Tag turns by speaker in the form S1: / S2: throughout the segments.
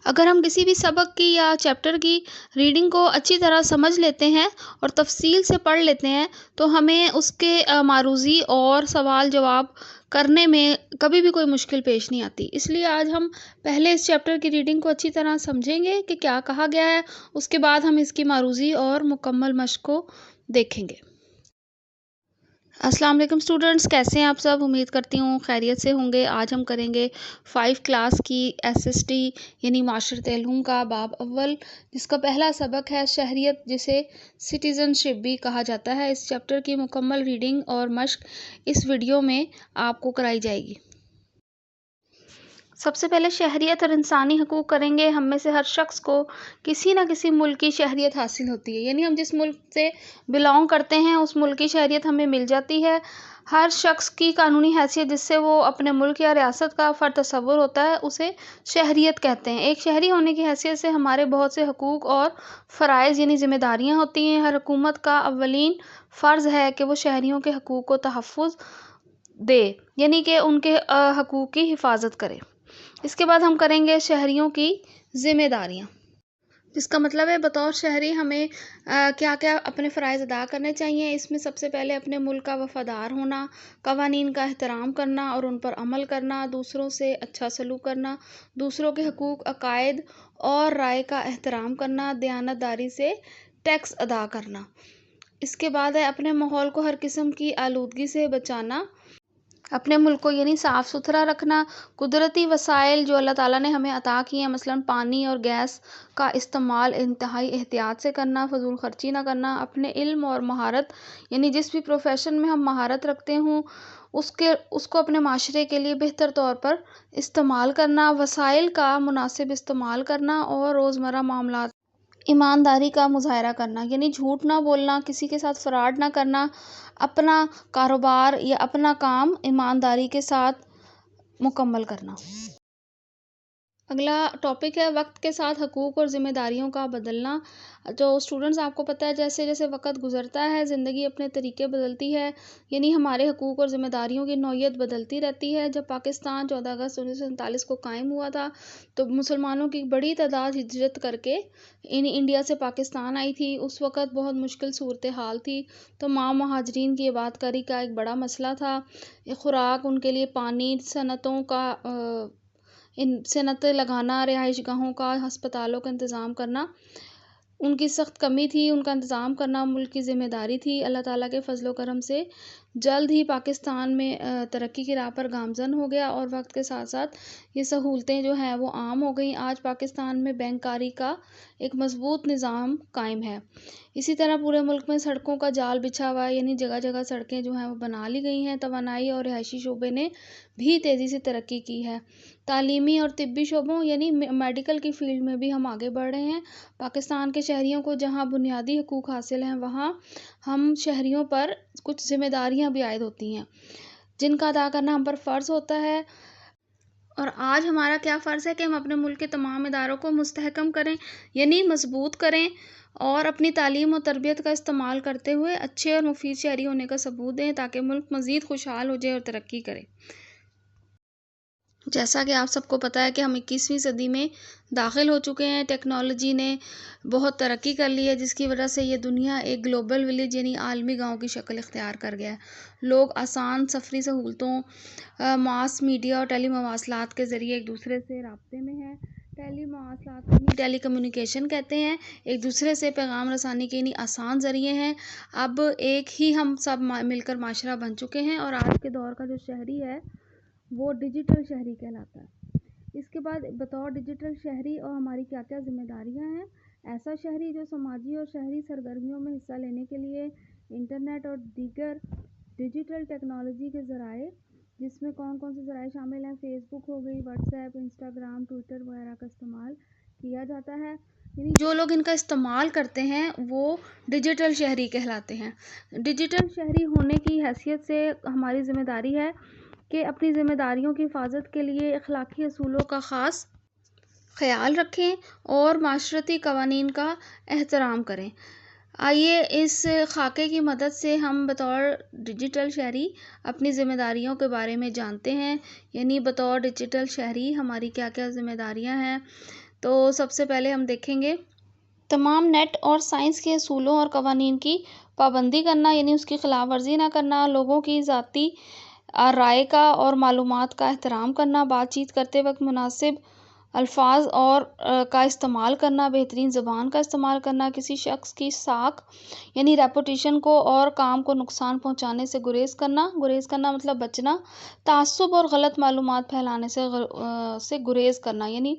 S1: اگر ہم کسی بھی سبق کی یا چیپٹر کی ریڈنگ کو اچھی طرح سمجھ لیتے ہیں اور تفصیل سے پڑھ لیتے ہیں تو ہمیں اس کے معروضی اور سوال جواب کرنے میں کبھی بھی کوئی مشکل پیش نہیں آتی۔ اس لیے آج ہم پہلے اس چیپٹر کی ریڈنگ کو اچھی طرح سمجھیں گے کہ کیا کہا گیا ہے، اس کے بعد ہم اس کی معروضی اور مکمل مشق کو دیکھیں گے۔ السلام علیکم اسٹوڈنٹس، کیسے ہیں آپ سب؟ امید کرتی ہوں خیریت سے ہوں گے۔ آج ہم کریں گے 5 کلاس کی SST یعنی معاشرت علوم کا باب اول، جس کا پہلا سبق ہے شہریت، جسے سٹیزن شپ بھی کہا جاتا ہے۔ اس چیپٹر کی مکمل ریڈنگ اور مشق اس ویڈیو میں آپ کو کرائی جائے گی۔ سب سے پہلے شہریت اور انسانی حقوق کریں گے۔ ہم میں سے ہر شخص کو کسی نہ کسی ملک کی شہریت حاصل ہوتی ہے، یعنی ہم جس ملک سے بلانگ کرتے ہیں اس ملک کی شہریت ہمیں مل جاتی ہے۔ ہر شخص کی قانونی حیثیت جس سے وہ اپنے ملک یا ریاست کا فرد تصور ہوتا ہے اسے شہریت کہتے ہیں۔ ایک شہری ہونے کی حیثیت سے ہمارے بہت سے حقوق اور فرائض یعنی ذمہ داریاں ہوتی ہیں۔ ہر حکومت کا اولین فرض ہے کہ وہ شہریوں کے حقوق کو تحفظ دے، یعنی کہ ان کے حقوق کی حفاظت کرے۔ اس کے بعد ہم کریں گے شہریوں کی ذمہ داریاں، جس کا مطلب ہے بطور شہری ہمیں کیا کیا اپنے فرائض ادا کرنے چاہیے۔ اس میں سب سے پہلے اپنے ملک کا وفادار ہونا، قوانین کا احترام کرنا اور ان پر عمل کرنا، دوسروں سے اچھا سلوک کرنا، دوسروں کے حقوق، عقائد اور رائے کا احترام کرنا، دیانت داری سے ٹیکس ادا کرنا۔ اس کے بعد ہے اپنے ماحول کو ہر قسم کی آلودگی سے بچانا، اپنے ملک کو یعنی صاف ستھرا رکھنا، قدرتی وسائل جو اللہ تعالیٰ نے ہمیں عطا کیے ہیں مثلاً پانی اور گیس کا استعمال انتہائی احتیاط سے کرنا، فضول خرچی نہ کرنا، اپنے علم اور مہارت یعنی جس بھی پروفیشن میں ہم مہارت رکھتے ہوں اس کو اپنے معاشرے کے لیے بہتر طور پر استعمال کرنا، وسائل کا مناسب استعمال کرنا اور روزمرہ معاملات ایمانداری کا مظاہرہ کرنا، یعنی جھوٹ نہ بولنا، کسی کے ساتھ فراڈ نہ کرنا، اپنا کاروبار یا اپنا کام ایمانداری کے ساتھ مکمل کرنا۔ اگلا ٹاپک ہے وقت کے ساتھ حقوق اور ذمہ داریوں کا بدلنا۔ جو اسٹوڈنٹس آپ کو پتہ ہے جیسے جیسے وقت گزرتا ہے زندگی اپنے طریقے بدلتی ہے، یعنی ہمارے حقوق اور ذمہ داریوں کی نوعیت بدلتی رہتی ہے۔ جب پاکستان 14 اگست 1947 کو قائم ہوا تھا تو مسلمانوں کی بڑی تعداد ہجرت کر کے انڈیا سے پاکستان آئی تھی۔ اس وقت بہت مشکل صورتحال تھی، تمام مہاجرین کی آباد کاری کا ایک بڑا مسئلہ تھا۔ خوراک، ان کے لیے پانی، صنعتیں لگانا، رہائش گاہوں کا، ہسپتالوں کا انتظام کرنا ان کی سخت کمی تھی، ان کا انتظام کرنا ملک کی ذمہ داری تھی۔ اللہ تعالیٰ کے فضل و کرم سے جلد ہی پاکستان میں ترقی کی راہ پر گامزن ہو گیا اور وقت کے ساتھ ساتھ یہ سہولتیں جو ہیں وہ عام ہو گئیں۔ آج پاکستان میں بینک کاری کا ایک مضبوط نظام قائم ہے۔ اسی طرح پورے ملک میں سڑکوں کا جال بچھا ہوا ہے، یعنی جگہ جگہ سڑکیں جو ہیں وہ بنا لی گئی ہیں۔ توانائی اور رہائشی شعبے نے بھی تیزی سے ترقی کی ہے۔ تعلیمی اور طبی شعبوں یعنی میڈیکل کی فیلڈ میں بھی ہم آگے بڑھ رہے ہیں۔ پاکستان کے شہریوں کو جہاں بنیادی حقوق حاصل ہیں وہاں ہم شہریوں پر کچھ ذمہ داریاں بھی عائد ہوتی ہیں جن کا ادا کرنا ہم پر فرض ہوتا ہے۔ اور آج ہمارا کیا فرض ہے کہ ہم اپنے ملک کے تمام اداروں کو مستحکم کریں، یعنی مضبوط کریں اور اپنی تعلیم و تربیت کا استعمال کرتے ہوئے اچھے اور مفید شہری ہونے کا ثبوت دیں تاکہ ملک مزید خوشحال ہو جائے اور ترقی کرے۔ جیسا کہ آپ سب کو پتہ ہے کہ ہم 21ویں صدی میں داخل ہو چکے ہیں، ٹیکنالوجی نے بہت ترقی کر لی ہے جس کی وجہ سے یہ دنیا ایک گلوبل ولیج یعنی عالمی گاؤں کی شکل اختیار کر گیا ہے۔ لوگ آسان سفری سہولتوں، ماس میڈیا اور ٹیلی مواصلات کے ذریعے ایک دوسرے سے رابطے میں ہیں۔ ٹیلی مواصلات یعنی ٹیلی کمیونیکیشن کہتے ہیں، ایک دوسرے سے پیغام رسانی کے آسان ذریعے ہیں۔ اب ایک ہی ہم سب مل کر معاشرہ بن چکے ہیں اور آج کے دور کا جو شہری ہے وہ ڈیجیٹل شہری کہلاتا ہے۔ اس کے بعد بطور ڈیجیٹل شہری اور ہماری کیا کیا ذمہ داریاں ہیں۔ ایسا شہری جو سماجی اور شہری سرگرمیوں میں حصہ لینے کے لیے انٹرنیٹ اور دیگر ڈیجیٹل ٹیکنالوجی کے ذرائع، جس میں کون کون سے ذرائع شامل ہیں، فیس بک ہو گئی، واٹس ایپ، انسٹاگرام، ٹویٹر وغیرہ کا استعمال کیا جاتا ہے، یعنی جو لوگ ان کا استعمال کرتے ہیں وہ ڈیجیٹل شہری کہلاتے ہیں۔ ڈیجیٹل شہری ہونے کی حیثیت سے ہماری ذمہ داری ہے کہ اپنی ذمہ داریوں کی حفاظت کے لیے اخلاقی اصولوں کا خاص خیال رکھیں اور معاشرتی قوانین کا احترام کریں۔ آئیے اس خاکے کی مدد سے ہم بطور ڈیجیٹل شہری اپنی ذمہ داریوں کے بارے میں جانتے ہیں، یعنی بطور ڈیجیٹل شہری ہماری کیا کیا ذمہ داریاں ہیں۔ تو سب سے پہلے ہم دیکھیں گے تمام نیٹ اور سائنس کے اصولوں اور قوانین کی پابندی کرنا، یعنی اس کی خلاف ورزی نہ کرنا، لوگوں کی ذاتی رائے کا اور معلومات کا احترام کرنا، بات چیت کرتے وقت مناسب الفاظ اور کا استعمال کرنا، بہترین زبان کا استعمال کرنا، کسی شخص کی ساکھ یعنی ریپوٹیشن کو اور کام کو نقصان پہنچانے سے گریز کرنا مطلب بچنا، تعصب اور غلط معلومات پھیلانے سے گریز کرنا، یعنی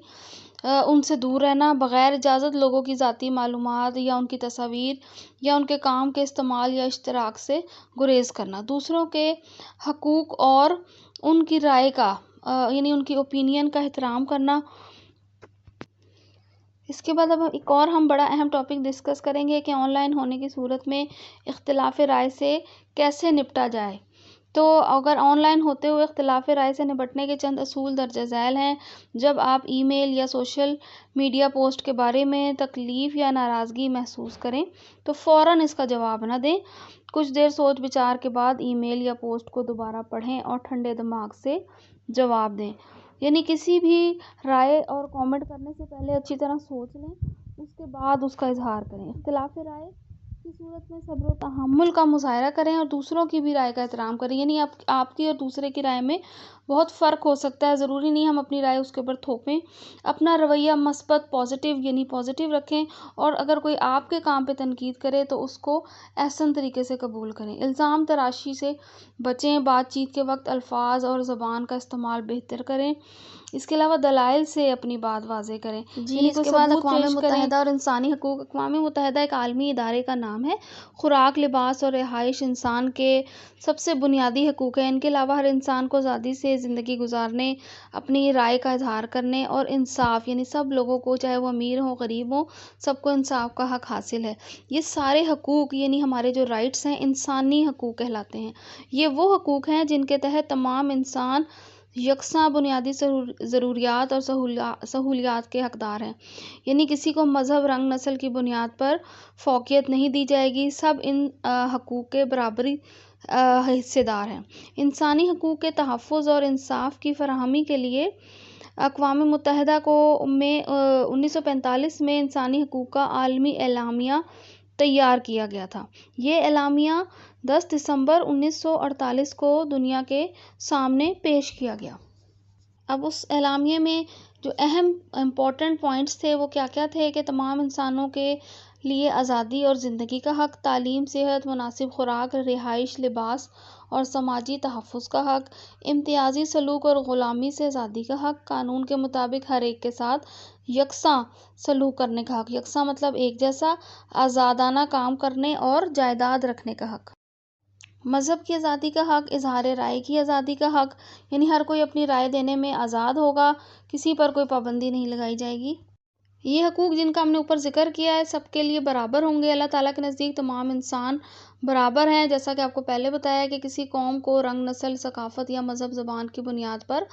S1: ان سے دور رہنا، بغیر اجازت لوگوں کی ذاتی معلومات یا ان کی تصاویر یا ان کے کام کے استعمال یا اشتراک سے گریز کرنا، دوسروں کے حقوق اور ان کی رائے کا یعنی ان کی اوپینین کا احترام کرنا۔ اس کے بعد اب ایک اور ہم بڑا اہم ٹاپک ڈسکس کریں گے کہ آن لائن ہونے کی صورت میں اختلاف رائے سے کیسے نپٹا جائے۔ تو اگر آن لائن ہوتے ہوئے اختلاف رائے سے نپٹنے کے چند اصول درج ذیل ہیں۔ جب آپ ای میل یا سوشل میڈیا پوسٹ کے بارے میں تکلیف یا ناراضگی محسوس کریں تو فوراً اس کا جواب نہ دیں۔ کچھ دیر سوچ بچار کے بعد ای میل یا پوسٹ کو دوبارہ پڑھیں اور ٹھنڈے دماغ سے جواب دیں، یعنی کسی بھی رائے اور کامنٹ کرنے سے پہلے اچھی طرح سوچ لیں، اس کے بعد اس کا اظہار کریں۔ اختلاف رائے کی صورت میں صبر و تحمل کا مظاہرہ کریں اور دوسروں کی بھی رائے کا احترام کریں، یعنی آپ کی اور دوسرے کی رائے میں بہت فرق ہو سکتا ہے، ضروری نہیں ہم اپنی رائے اس کے اوپر تھوپیں۔ اپنا رویہ مثبت پازیٹیو رکھیں اور اگر کوئی آپ کے کام پہ تنقید کرے تو اس کو احسن طریقے سے قبول کریں۔ الزام تراشی سے بچیں، بات چیت کے وقت الفاظ اور زبان کا استعمال بہتر کریں، اس کے علاوہ دلائل سے اپنی بات واضح کریں۔ اس کے بعد اقوام متحدہ اور انسانی حقوق۔ اقوام متحدہ ایک عالمی ادارے کا نام ہے۔ خوراک، لباس اور رہائش انسان کے سب سے بنیادی حقوق ہیں۔ ان کے علاوہ ہر انسان کو آزادی سے زندگی گزارنے، اپنی رائے کا اظہار کرنے اور انصاف، یعنی سب لوگوں کو چاہے وہ امیر ہوں غریب ہوں سب کو انصاف کا حق حاصل ہے۔ یہ سارے حقوق یعنی ہمارے جو رائٹس ہیں انسانی حقوق کہلاتے ہیں۔ یہ وہ حقوق ہیں جن کے تحت تمام انسان یکساں بنیادی ضروریات اور سہولیات کے حقدار ہیں، یعنی کسی کو مذہب، رنگ، نسل کی بنیاد پر فوقیت نہیں دی جائے گی، سب ان حقوق کے برابری حصے دار ہیں۔ انسانی حقوق کے تحفظ اور انصاف کی فراہمی کے لیے اقوام متحدہ میں 1945 میں انسانی حقوق کا عالمی اعلامیہ تیار کیا گیا تھا۔ یہ اعلامیہ 10 دسمبر 1948 کو دنیا کے سامنے پیش کیا گیا۔ اب اس اعلامیے میں جو اہم امپورٹنٹ پوائنٹس تھے وہ کیا کیا تھے کہ تمام انسانوں کے لیے آزادی اور زندگی کا حق، تعلیم، صحت، مناسب خوراک، رہائش، لباس اور سماجی تحفظ کا حق، امتیازی سلوک اور غلامی سے آزادی کا حق، قانون کے مطابق ہر ایک کے ساتھ یکساں سلوک کرنے کا حق، یکساں مطلب ایک جیسا، آزادانہ کام کرنے اور جائیداد رکھنے کا حق، مذہب کی آزادی کا حق، اظہار رائے کی آزادی کا حق، یعنی ہر کوئی اپنی رائے دینے میں آزاد ہوگا، کسی پر کوئی پابندی نہیں لگائی جائے گی۔ یہ حقوق جن کا ہم نے اوپر ذکر کیا ہے سب کے لیے برابر ہوں گے۔ اللہ تعالیٰ کے نزدیک تمام انسان برابر ہیں، جیسا کہ آپ کو پہلے بتایا کہ کسی قوم کو رنگ، نسل، ثقافت یا مذہب، زبان کی بنیاد پر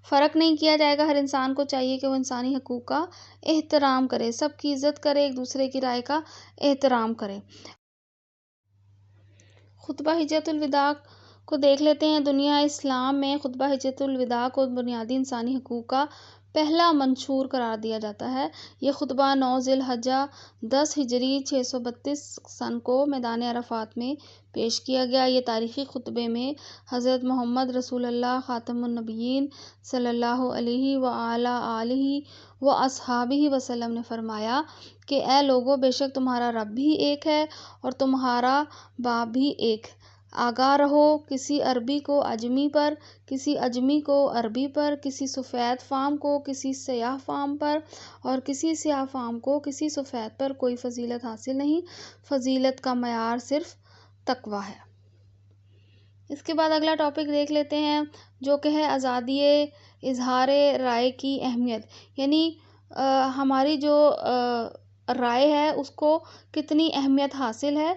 S1: فرق نہیں کیا جائے گا۔ ہر انسان کو چاہیے کہ وہ انسانی حقوق کا احترام کرے، سب کی عزت کرے، ایک دوسرے کی رائے کا احترام کرے۔ خطبہ حجۃ الوداع کو دیکھ لیتے ہیں۔ دنیا اسلام میں خطبہ حجۃ الوداع کو بنیادی انسانی حقوق کا پہلا منشور قرار دیا جاتا ہے۔ یہ خطبہ 9 ذی الحجہ 10 ہجری 632 سن کو میدان عرفات میں پیش کیا گیا۔ یہ تاریخی خطبے میں حضرت محمد رسول اللہ خاتم النبیین صلی اللہ علیہ وآلہ آلہ واصحابہ وسلم نے فرمایا کہ اے لوگو، بے شک تمہارا رب بھی ایک ہے اور تمہارا باپ بھی ایک۔ آگاہ رہو، کسی عربی کو اجمی پر، کسی اجمی کو عربی پر، کسی سفید فام کو کسی سیاہ فام پر اور کسی سیاہ فام کو کسی سفید پر کوئی فضیلت حاصل نہیں، فضیلت کا معیار صرف تقویٰ ہے۔ اس کے بعد اگلا ٹاپک دیکھ لیتے ہیں جو کہ ہے آزادی اظہار رائے کی اہمیت، یعنی ہماری جو رائے ہے اس کو کتنی اہمیت حاصل ہے۔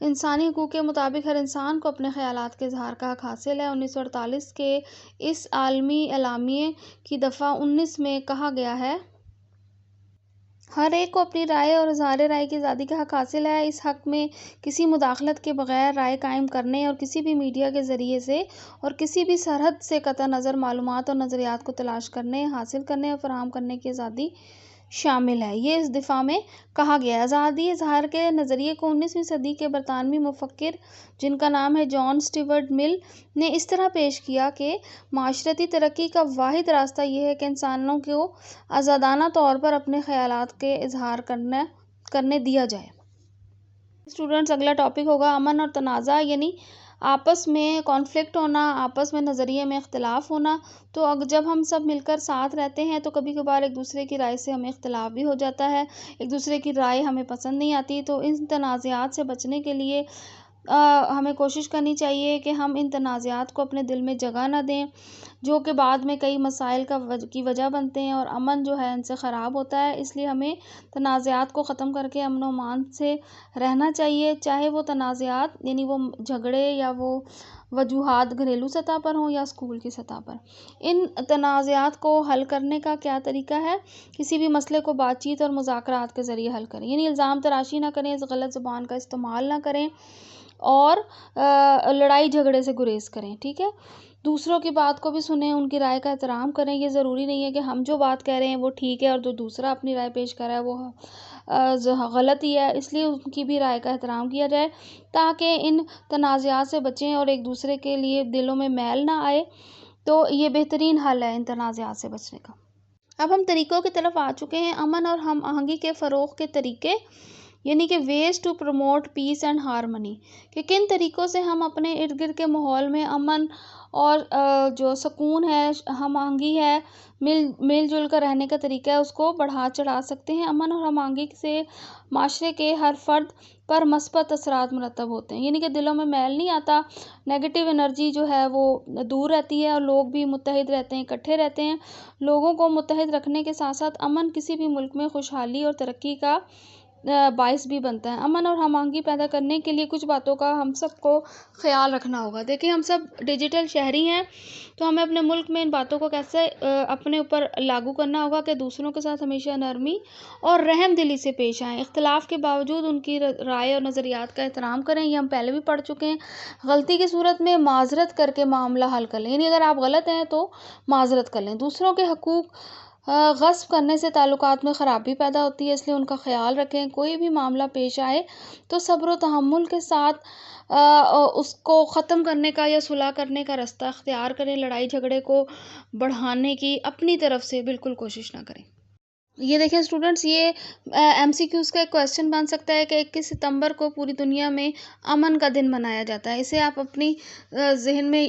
S1: انسانی حقوق کے مطابق ہر انسان کو اپنے خیالات کے اظہار کا حق حاصل ہے۔ 1948 کے اس عالمی اعلامیے کی دفعہ 19 میں کہا گیا ہے ہر ایک کو اپنی رائے اور اظہار رائے کی آزادی کا حق حاصل ہے۔ اس حق میں کسی مداخلت کے بغیر رائے قائم کرنے اور کسی بھی میڈیا کے ذریعے سے اور کسی بھی سرحد سے قطع نظر معلومات اور نظریات کو تلاش کرنے، حاصل کرنے اور فراہم کرنے کی آزادی شامل ہے۔ یہ اس دفعہ میں کہا گیا ہے۔ آزادی اظہار کے نظریے کو 19ویں صدی کے برطانوی مفکر جن کا نام ہے جان اسٹیورٹ مل نے اس طرح پیش کیا کہ معاشرتی ترقی کا واحد راستہ یہ ہے کہ انسانوں کو آزادانہ طور پر اپنے خیالات کے اظہار کرنے دیا جائے۔ اسٹوڈنٹس، اگلا ٹاپک ہوگا امن اور تنازع، یعنی آپس میں کانفلکٹ ہونا، آپس میں نظریے میں اختلاف ہونا۔ تو جب ہم سب مل کر ساتھ رہتے ہیں تو کبھی کبھار ایک دوسرے کی رائے سے ہمیں اختلاف بھی ہو جاتا ہے، ایک دوسرے کی رائے ہمیں پسند نہیں آتی۔ تو ان تنازعات سے بچنے کے لیے ہمیں کوشش کرنی چاہیے کہ ہم ان تنازعات کو اپنے دل میں جگہ نہ دیں، جو کہ بعد میں کئی مسائل کی وجہ بنتے ہیں اور امن جو ہے ان سے خراب ہوتا ہے۔ اس لیے ہمیں تنازعات کو ختم کر کے امن و امان سے رہنا چاہیے، چاہے وہ تنازعات یعنی وہ جھگڑے یا وہ وجوہات گھریلو سطح پر ہوں یا اسکول کی سطح پر۔ ان تنازعات کو حل کرنے کا کیا طریقہ ہے؟ کسی بھی مسئلے کو بات چیت اور مذاکرات کے ذریعے حل کریں، یعنی الزام تراشی نہ کریں، غلط زبان کا استعمال نہ کریں اور لڑائی جھگڑے سے گریز کریں، ٹھیک ہے؟ دوسروں کی بات کو بھی سنیں، ان کی رائے کا احترام کریں۔ یہ ضروری نہیں ہے کہ ہم جو بات کہہ رہے ہیں وہ ٹھیک ہے اور جو دوسرا اپنی رائے پیش کر رہا ہے وہ غلط ہی ہے، اس لیے ان کی بھی رائے کا احترام کیا جائے تاکہ ان تنازعات سے بچیں اور ایک دوسرے کے لیے دلوں میں میل نہ آئے۔ تو یہ بہترین حل ہے ان تنازعات سے بچنے کا۔ اب ہم طریقوں کی طرف آ چکے ہیں، امن اور ہم آہنگی کے فروغ کے طریقے، یعنی کہ ways to promote peace and harmony, کہ کن طریقوں سے ہم اپنے ارد گرد کے ماحول میں امن اور جو سکون ہے، ہم آہنگی ہے، مل جل کر رہنے کا طریقہ ہے، اس کو بڑھا چڑھا سکتے ہیں۔ امن اور ہم آہنگی سے معاشرے کے ہر فرد پر مثبت اثرات مرتب ہوتے ہیں، یعنی کہ دلوں میں میل نہیں آتا، نیگیٹو انرجی جو ہے وہ دور رہتی ہے اور لوگ بھی متحد رہتے ہیں، اکٹھے رہتے ہیں۔ لوگوں کو متحد رکھنے کے ساتھ ساتھ امن کسی بھی ملک میں خوشحالی اور ترقی کا باعث بھی بنتا ہے۔ امن اور ہم آہنگی پیدا کرنے کے لیے کچھ باتوں کا ہم سب کو خیال رکھنا ہوگا۔ دیکھیں، ہم سب ڈیجیٹل شہری ہیں تو ہمیں اپنے ملک میں ان باتوں کو کیسے اپنے اوپر لاگو کرنا ہوگا کہ دوسروں کے ساتھ ہمیشہ نرمی اور رحم دلی سے پیش آئیں، اختلاف کے باوجود ان کی رائے اور نظریات کا احترام کریں۔ یہ ہم پہلے بھی پڑھ چکے ہیں۔ غلطی کی صورت میں معذرت کر کے معاملہ حل کر لیں، یعنی اگر آپ غلط ہیں تو معذرت کر لیں۔ دوسروں کے حقوق غصب کرنے سے تعلقات میں خرابی پیدا ہوتی ہے، اس لیے ان کا خیال رکھیں۔ کوئی بھی معاملہ پیش آئے تو صبر و تحمل کے ساتھ اس کو ختم کرنے کا یا صلح کرنے کا راستہ اختیار کریں۔ لڑائی جھگڑے کو بڑھانے کی اپنی طرف سے بالکل کوشش نہ کریں۔ یہ دیکھیں اسٹوڈنٹس، یہ ایم سی کیوز کا ایک کویسچن بن سکتا ہے کہ 21 ستمبر کو پوری دنیا میں امن کا دن منایا جاتا ہے۔ اسے آپ اپنی ذہن میں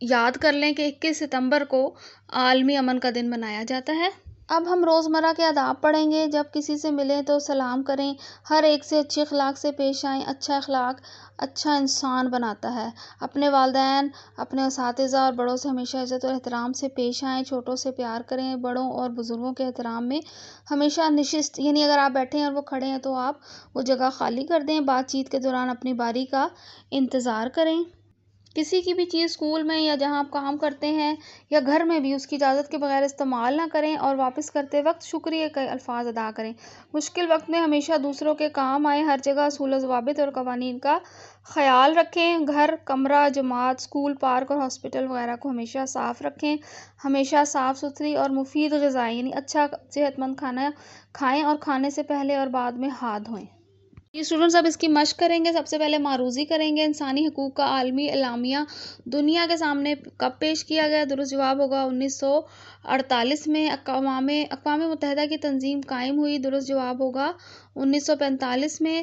S1: یاد کر لیں کہ 21 ستمبر کو عالمی امن کا دن منایا جاتا ہے۔ اب ہم روزمرہ کے آداب پڑھیں گے۔ جب کسی سے ملیں تو سلام کریں، ہر ایک سے اچھے اخلاق سے پیش آئیں۔ اچھا اخلاق اچھا انسان بناتا ہے۔ اپنے والدین، اپنے اساتذہ اور بڑوں سے ہمیشہ عزت اور احترام سے پیش آئیں۔ چھوٹوں سے پیار کریں۔ بڑوں اور بزرگوں کے احترام میں ہمیشہ نشست، یعنی اگر آپ بیٹھے ہیں اور وہ کھڑے ہیں تو آپ وہ جگہ خالی کر دیں۔ بات چیت کے دوران اپنی باری کا انتظار کریں۔ کسی کی بھی چیز اسکول میں یا جہاں آپ کام کرتے ہیں یا گھر میں بھی اس کی اجازت کے بغیر استعمال نہ کریں اور واپس کرتے وقت شکریہ کے الفاظ ادا کریں۔ مشکل وقت میں ہمیشہ دوسروں کے کام آئیں۔ ہر جگہ اصول و ضوابط اور قوانین کا خیال رکھیں۔ گھر، کمرہ، جماعت، اسکول، پارک اور ہاسپٹل وغیرہ کو ہمیشہ صاف رکھیں۔ ہمیشہ صاف ستھری اور مفید غذائیں یعنی اچھا صحت مند کھانا کھائیں اور کھانے سے پہلے اور بعد میں ہاتھ دھوئیں۔ یہ اسٹوڈنٹس اب اس کی مشق کریں گے۔ سب سے پہلے معروضی کریں گے۔ انسانی حقوق کا عالمی اعلامیہ دنیا کے سامنے کب پیش کیا گیا؟ درست جواب ہوگا 1948 میں۔ اقوام متحدہ کی تنظیم قائم ہوئی؟ درست جواب ہوگا 1945 میں۔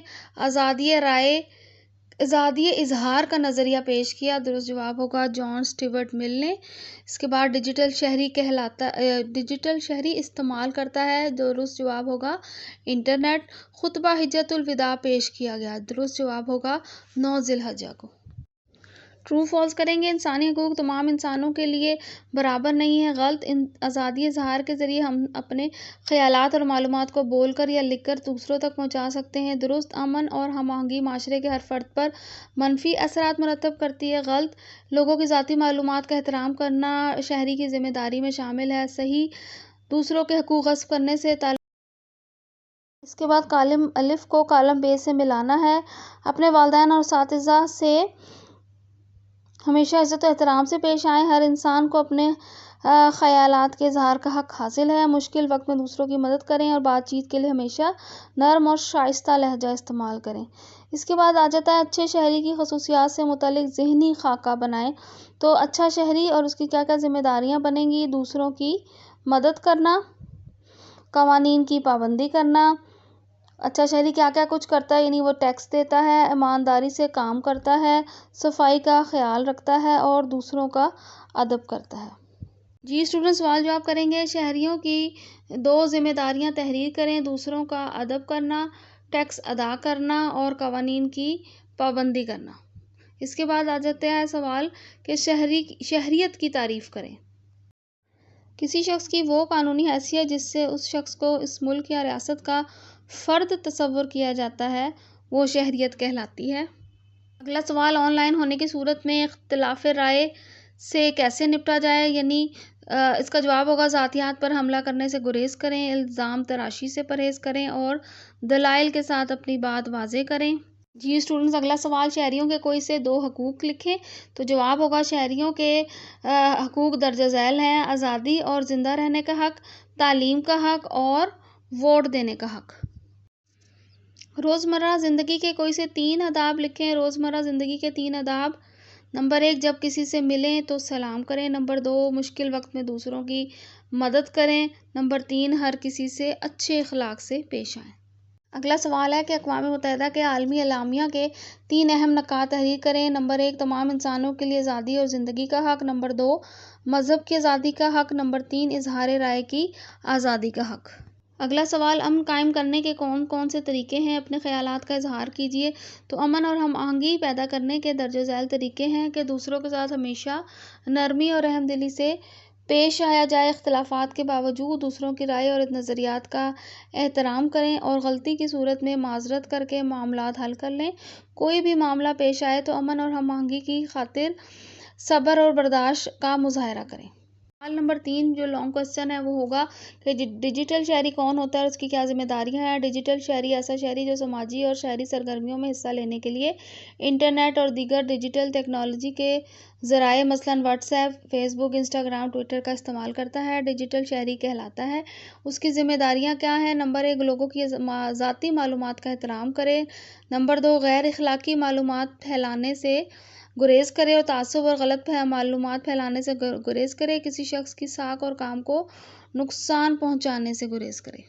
S1: آزادی اظہار کا نظریہ پیش کیا؟ درست جواب ہوگا جان اسٹیورٹ مل نے۔ اس کے بعد ڈیجیٹل شہری استعمال کرتا ہے؟ درست جواب ہوگا انٹرنیٹ۔ خطبہ حجۃ الوداع پیش کیا گیا؟ درست جواب ہوگا 9 ذی الحجہ کو۔ ٹرو فالس کریں گے۔ انسانی حقوق تمام انسانوں کے لیے برابر نہیں ہیں؟ غلط۔ آزادی اظہار کے ذریعے ہم اپنے خیالات اور معلومات کو بول کر یا لکھ کر دوسروں تک پہنچا سکتے ہیں؟ درست۔ امن اور ہم آہنگی معاشرے کے ہر فرد پر منفی اثرات مرتب کرتی ہے؟ غلط۔ لوگوں کی ذاتی معلومات کا احترام کرنا شہری کی ذمہ داری میں شامل ہے؟ صحیح۔ دوسروں کے حقوق غصب کرنے سے اس کے بعد کالم الف کو کالم ب سے ملانا ہے۔ اپنے والدین اور اساتذہ سے ہمیشہ عزت و احترام سے پیش آئیں. ہر انسان کو اپنے خیالات کے اظہار کا حق حاصل ہے. مشکل وقت میں دوسروں کی مدد کریں اور بات چیت کے لیے ہمیشہ نرم اور شائستہ لہجہ استعمال کریں. اس کے بعد آ جاتا ہے اچھے شہری کی خصوصیات سے متعلق ذہنی خاکہ بنائیں. تو اچھا شہری اور اس کی کیا کیا ذمہ داریاں بنیں گی: دوسروں کی مدد کرنا، قوانین کی پابندی کرنا. اچھا شہری کیا کیا کچھ کرتا ہے، یعنی وہ ٹیکس دیتا ہے، ایمانداری سے کام کرتا ہے، صفائی کا خیال رکھتا ہے اور دوسروں کا ادب کرتا ہے. جی اسٹوڈنٹ سوال جواب کریں گے. شہریوں کی 2 ذمہ داریاں تحریر کریں: دوسروں کا ادب کرنا، ٹیکس ادا کرنا اور قوانین کی پابندی کرنا. اس کے بعد آ جاتے ہیں سوال کہ شہریت کی تعریف کریں. کسی شخص کی وہ قانونی حیثیت جس سے اس شخص کو اس ملک یا ریاست کا فرد تصور کیا جاتا ہے وہ شہریت کہلاتی ہے. اگلا سوال آن لائن ہونے کی صورت میں اختلاف رائے سے کیسے نپٹا جائے، یعنی اس کا جواب ہوگا ذاتیات پر حملہ کرنے سے گریز کریں، الزام تراشی سے پرہیز کریں اور دلائل کے ساتھ اپنی بات واضح کریں. جی اسٹوڈنٹس اگلا سوال شہریوں کے کوئی سے 2 حقوق لکھیں. تو جواب ہوگا شہریوں کے حقوق درج ذیل ہیں: آزادی اور زندہ رہنے کا حق، تعلیم کا حق اور ووٹ دینے کا حق. روزمرہ زندگی کے کوئی سے 3 آداب لکھیں. روزمرہ زندگی کے 3 آداب: نمبر 1 جب کسی سے ملیں تو سلام کریں. نمبر 2 مشکل وقت میں دوسروں کی مدد کریں. نمبر 3 ہر کسی سے اچھے اخلاق سے پیش آئیں. اگلا سوال ہے کہ اقوام متحدہ کے عالمی اعلامیہ کے 3 اہم نکات تحریر کریں. نمبر 1 تمام انسانوں کے لیے آزادی اور زندگی کا حق. نمبر 2 مذہب کی آزادی کا حق. نمبر 3 اظہار رائے کی آزادی کا حق. اگلا سوال امن قائم کرنے کے کون کون سے طریقے ہیں، اپنے خیالات کا اظہار کیجیے. تو امن اور ہم آہنگی پیدا کرنے کے درج ذیل طریقے ہیں کہ دوسروں کے ساتھ ہمیشہ نرمی اور رحم دلی سے پیش آیا جائے، اختلافات کے باوجود دوسروں کی رائے اور نظریات کا احترام کریں اور غلطی کی صورت میں معذرت کر کے معاملات حل کر لیں. کوئی بھی معاملہ پیش آئے تو امن اور ہم آہنگی کی خاطر صبر اور برداشت کا مظاہرہ کریں. سوال نمبر 3 جو لانگ کوسچن ہے وہ ہوگا کہ ڈیجیٹل شہری کون ہوتا ہے اور اس کی کیا ذمہ داریاں ہیں. ڈیجیٹل شہری ایسا شہری جو سماجی اور شہری سرگرمیوں میں حصہ لینے کے لیے انٹرنیٹ اور دیگر ڈیجیٹل ٹیکنالوجی کے ذرائع مثلاً واٹس ایپ، فیس بک، انسٹاگرام، ٹویٹر کا استعمال کرتا ہے، ڈیجیٹل شہری کہلاتا ہے. اس کی ذمہ داریاں کیا ہیں؟ نمبر 1 لوگوں کی ذاتی معلومات کا احترام کرے. نمبر 2 غیر اخلاقی معلومات پھیلانے سے گریز کرے اور تعصب اور غلط معلومات پھیلانے سے گریز کرے. کسی شخص کی ساکھ اور کام کو نقصان پہنچانے سے گریز کرے.